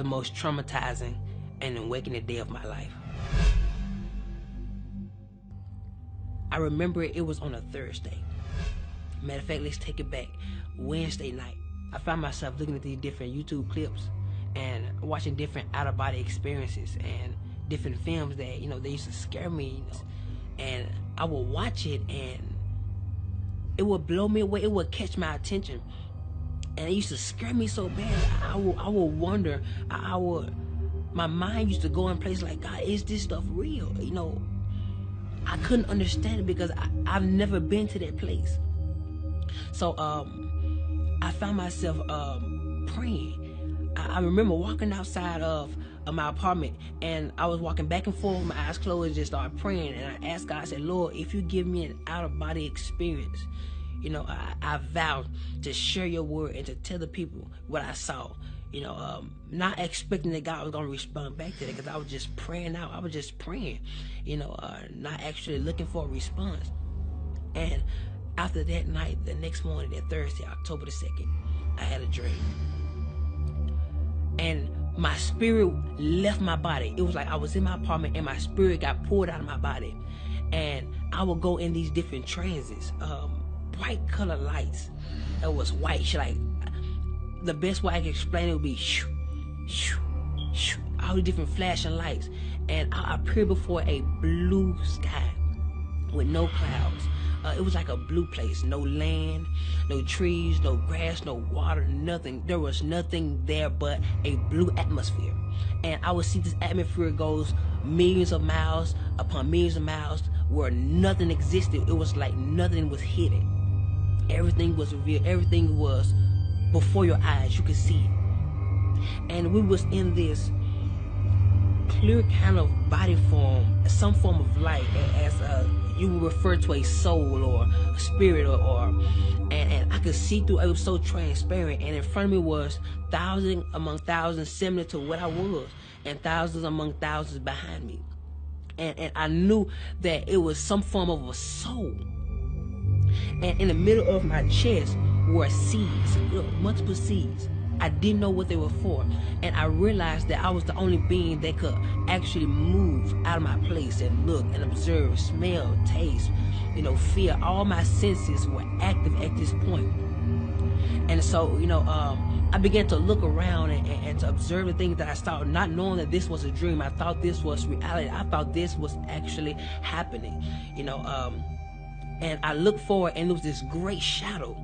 the most traumatizing and awakening day of my life. I remember it was on a Thursday. Matter of fact, let's take it back. Wednesday night, I found myself looking at these different YouTube clips and watching different out-of-body experiences and different films that, they used to scare me, and I would watch it and it would blow me away. It would catch my attention, and it used to scare me so bad. I would wonder. My mind used to go in places like, God, is this stuff real? I couldn't understand it because I've never been to that place. So I found myself praying. I remember walking outside of my apartment, and I was walking back and forth with my eyes closed and just started praying. And I asked God, I said, Lord, if you give me an out-of-body experience, I vowed to share your word and to tell the people what I saw. Not expecting that God was going to respond back to that, because I was just praying out. I was just praying, not actually looking for a response. And after that night, the next morning, that Thursday, October the 2nd, I had a dream. And my spirit left my body. It was like I was in my apartment and my spirit got pulled out of my body. And I would go in these different transits, bright color lights. It was white, like, the best way I can explain it would be shoo, shoo, shoo, all the different flashing lights. And I appeared before a blue sky with no clouds. It was like a blue place. No land, no trees, no grass, no water, nothing. There was nothing there but a blue atmosphere. And I would see this atmosphere goes millions of miles upon millions of miles where nothing existed. It was like nothing was hidden. Everything was revealed. Everything was before your eyes. You could see it. And we was in this clear kind of body form, some form of light, as you would refer to a soul or a spirit, and I could see through. It was so transparent, and in front of me was thousands among thousands similar to what I was, and thousands among thousands behind me, and I knew that it was some form of a soul. And in the middle of my chest were seeds, multiple seeds. I didn't know what they were for, and I realized that I was the only being that could actually move out of my place and look and observe, smell, taste, feel. All my senses were active at this point. And so, I began to look around and to observe the things that I saw, not knowing that this was a dream. I thought this was reality. I thought this was actually happening, and I looked forward, and there was this great shadow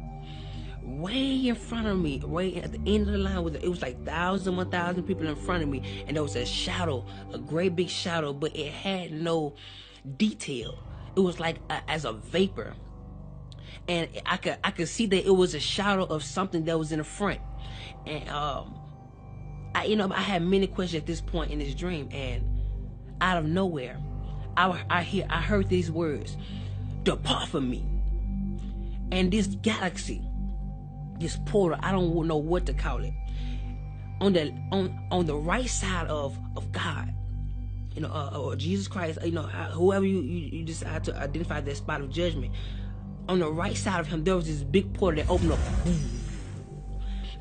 way in front of me, way at the end of the line. It was like 1,000 people in front of me, and there was a shadow, a great big shadow, but it had no detail. It was like as a vapor, and I could see that it was a shadow of something that was in the front. And I had many questions at this point in this dream, and out of nowhere, I heard these words: "Depart from me." And this galaxy, this portal, I don't know what to call it, on the right side of God, or Jesus Christ, whoever you decide to identify that spot of judgment, on the right side of him, there was this big portal that opened up,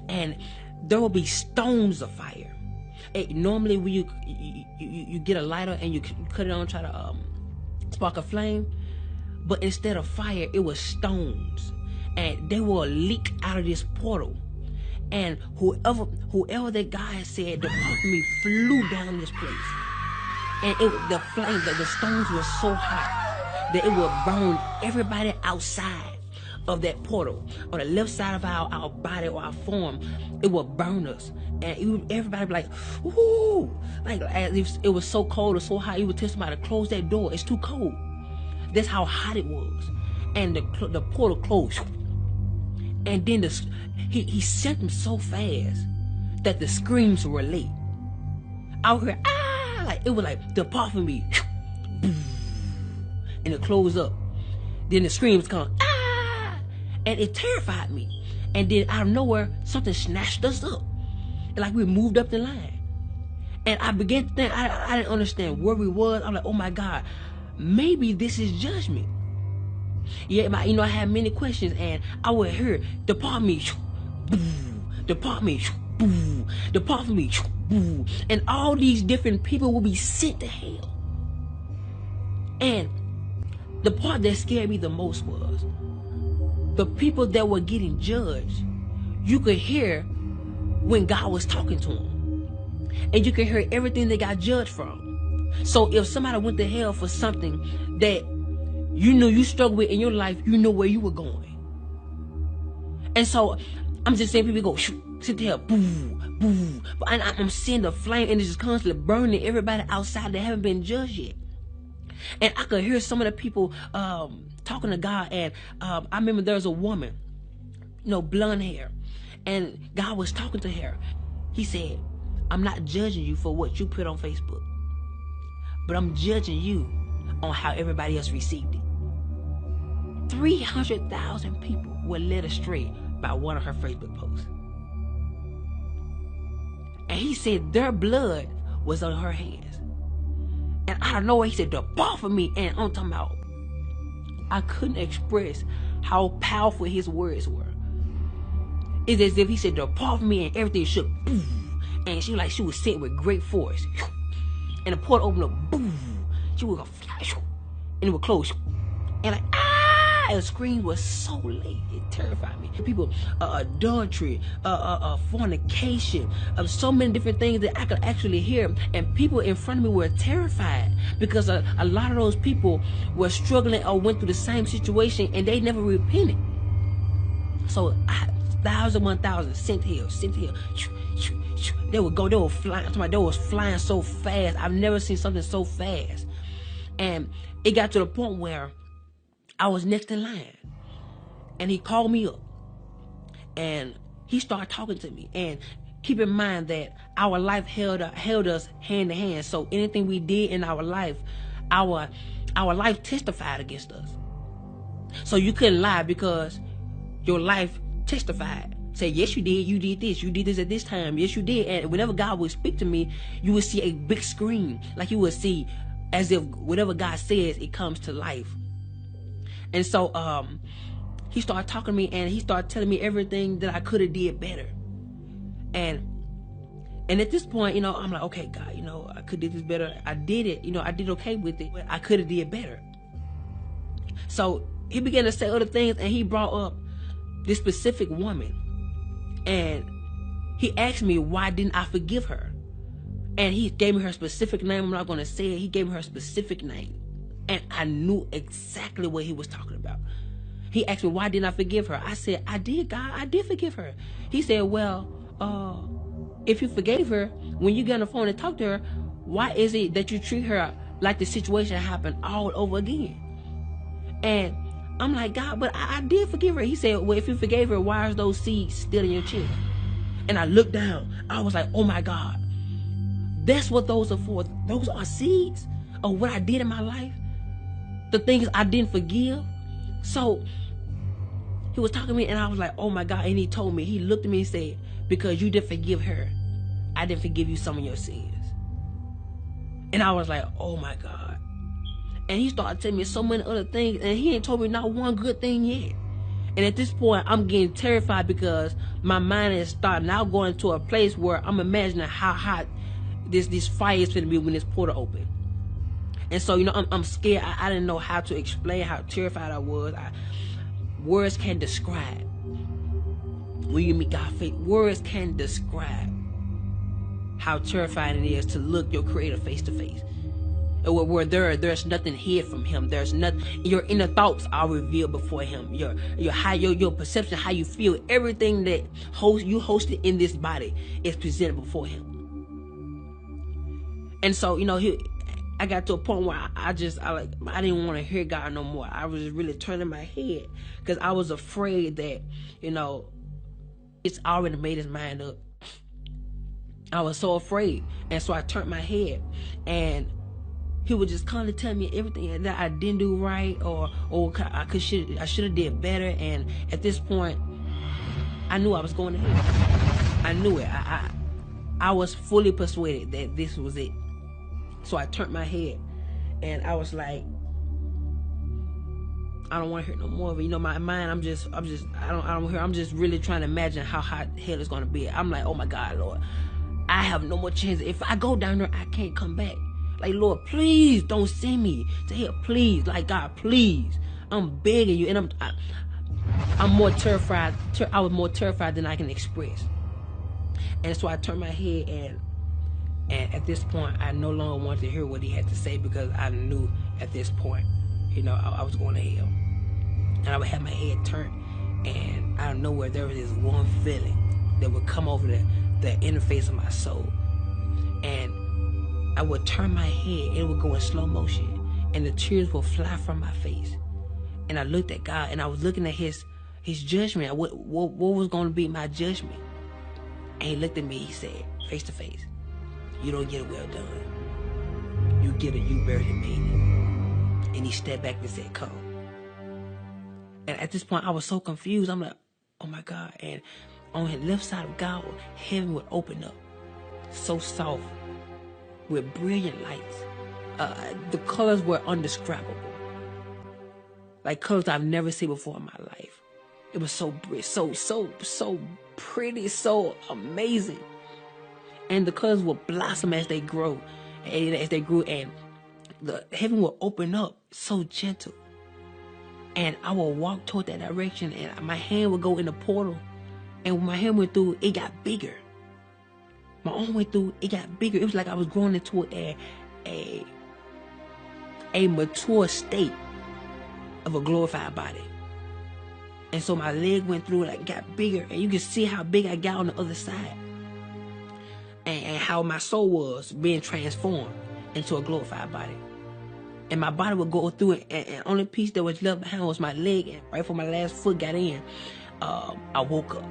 and there will be stones of fire. Normally when you get a lighter and you cut it on, try to spark a flame, but instead of fire, it was stones. And they will leak out of this portal, and whoever that guy said depart from me flew down this place, and the stones were so hot that it would burn everybody outside of that portal. On the left side of our body or our form, it would burn us, and everybody would be like, ooh, like as if it was so cold or so hot. You would tell somebody to close that door. It's too cold. That's how hot it was, and the portal closed. And then he sent them so fast that the screams were late. I would hear, ah, like it was like, depart from me, and it closed up. Then the screams come, ah, and it terrified me. And then out of nowhere, something snatched us up, like we moved up the line. And I began to think, I didn't understand where we was. I'm like, oh my God, maybe this is judgment. Yeah, I had many questions, and I would hear, depart me, depart me, depart from me, boo. And all these different people will be sent to hell. And the part that scared me the most was the people that were getting judged. You could hear when God was talking to them, and you could hear everything they got judged from. So if somebody went to hell for something that you know you struggled with in your life, you know where you were going. And so I'm just saying, people go sit there, boo, boo, but I'm seeing the flame, and it's just constantly burning everybody outside that haven't been judged yet. And I could hear some of the people talking to God, and I remember there was a woman, blonde hair, and God was talking to her. He said, I'm not judging you for what you put on Facebook, but I'm judging you on how everybody else received it. 300,000 people were led astray by one of her Facebook posts. And he said their blood was on her hands. And out of nowhere, he said, depart from me. And I'm talking about, I couldn't express how powerful his words were. It's as if he said, depart from me, and everything shook. Boom. And she was sent with great force. And the portal opened up. Boom. She was going to fly. And it would close. And like, the scream was so late, it terrified me. People, adultery, fornication, so many different things that I could actually hear. And people in front of me were terrified because a lot of those people were struggling or went through the same situation, and they never repented. So 1,000 sent here. They would go, they were flying. They was flying so fast. I've never seen something so fast. And it got to the point where I was next in line, and he called me up, and he started talking to me. And keep in mind that our life held us hand to hand. So anything we did in our life testified against us. So you couldn't lie because your life testified. Say, yes, you did this at this time. Yes, you did. And whenever God would speak to me, you would see a big screen, like you would see as if whatever God says, it comes to life. And so he started talking to me, and he started telling me everything that I could have did better. And at this point, I'm like, okay, God, I could have did this better. I did it. I did okay with it, but I could have did better. So he began to say other things, and he brought up this specific woman. And he asked me, why didn't I forgive her? And he gave me her specific name. I'm not going to say it. He gave me her specific name. And I knew exactly what he was talking about. He asked me, why didn't I forgive her? I said, I did, God. I did forgive her. He said, well, if you forgave her, when you get on the phone and talk to her, why is it that you treat her like the situation happened all over again? And I'm like, God, but I did forgive her. He said, well, if you forgave her, why are those seeds still in your chest? And I looked down. I was like, oh my God. That's what those are for. Those are seeds of what I did in my life. The things I didn't forgive. So he was talking to me, and I was like, oh my God. And he told me, he looked at me and said, because you didn't forgive her, I didn't forgive you some of your sins. And I was like, oh my God. And he started telling me so many other things, and he ain't told me not one good thing yet. And at this point, I'm getting terrified because my mind is starting now going to a place where I'm imagining how hot this fire is going to be when this portal opens. And so, I'm scared. I didn't know how to explain how terrified I was. Words can't describe. When you meet God face, words can't describe how terrifying it is to look your Creator face to face. Where there's nothing hid from Him. There's nothing. Your inner thoughts are revealed before Him. Your perception, how you feel, everything that you hosted in this body is presented before Him. And so, I got to a point where I didn't want to hear God no more. I was just really turning my head because I was afraid that, it's already made his mind up. I was so afraid. And so I turned my head, and he would just constantly tell me everything that I didn't do right, or I should have did better. And at this point, I knew I was going to hell. I knew it. I was fully persuaded that this was it. So I turned my head, and I was like, I don't want to hear no more of it. My mind, I don't hear. I'm just really trying to imagine how hot hell is going to be. I'm like, oh my God, Lord. I have no more chance. If I go down there, I can't come back. Like, Lord, please don't send me to hell. Please, like, God, please. I'm begging you. And I'm more terrified. I was more terrified than I can express. And so I turned my head, and at this point, I no longer wanted to hear what he had to say, because I knew at this point, you know, I was going to hell. And I would have my head turned, and out of nowhere, there was this one feeling that would come over the interface of my soul. And I would turn my head, and it would go in slow motion, and the tears would fly from my face. And I looked at God, and I was looking at his judgment. What was going to be my judgment? And he looked at me, he said, face to face, you don't get a well done. You get a you barely made it. And he stepped back and said, come. And at this point, I was so confused. I'm like, oh my God. And on the left side of God, heaven would open up, so soft, with brilliant lights. The colors were indescribable, like colors I've never seen before in my life. It was so pretty, so amazing. And the colors would blossom as they grow, and the heaven will open up, so gentle. And I will walk toward that direction, and my hand would go in the portal. And when my hand went through, it got bigger. My arm went through, it got bigger. It was like I was growing into a mature state of a glorified body. And so my leg went through, like, got bigger, and you can see how big I got on the other side, and how my soul was being transformed into a glorified body. And my body would go through it, and only piece that was left behind was my leg. And right before my last foot got in, I woke up.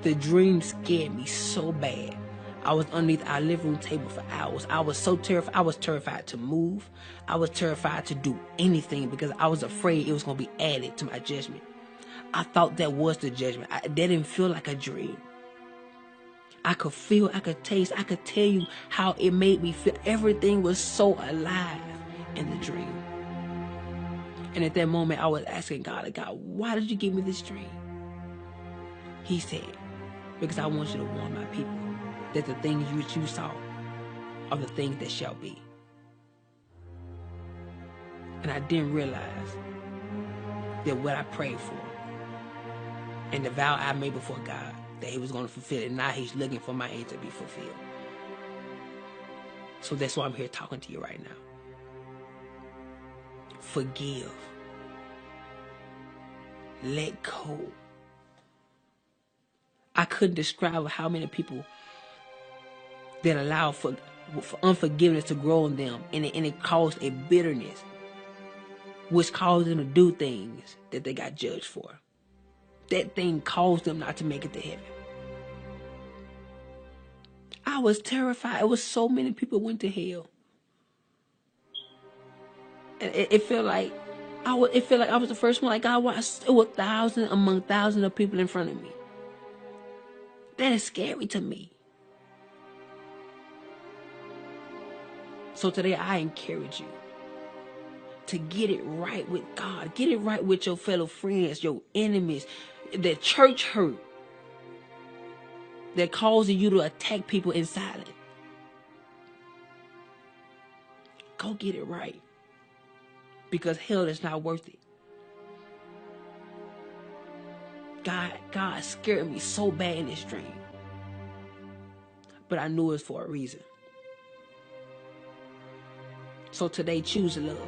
The dream scared me so bad. I was underneath our living room table for hours. I was so terrified. I was terrified to move. I was terrified to do anything, because I was afraid it was going to be added to my judgment. I thought that was the judgment. That didn't feel like a dream. I could feel, I could taste, I could tell you how it made me feel. Everything was so alive in the dream. And at that moment, I was asking God, why did you give me this dream? He said, because I want you to warn my people that the things which you saw are the things that shall be. And I didn't realize that what I prayed for and the vow I made before God, that he was going to fulfill it. Now he's looking for my end to be fulfilled. So that's why I'm here talking to you right now. Forgive. Let go. I couldn't describe how many people that allow for unforgiveness to grow in them, and it caused a bitterness, which caused them to do things that they got judged for. That thing caused them not to make it to heaven. I was terrified. It was so many people went to hell. And it felt like I was the first one. Like, God, it was thousands among thousands of people in front of me. That is scary to me. So today I encourage you to get it right with God. Get it right with your fellow friends, your enemies, the church hurt that causing you to attack people in silence. Go get it right, because hell is not worth it. God scared me so bad in this dream, but I knew it was for a reason. So today, choose love.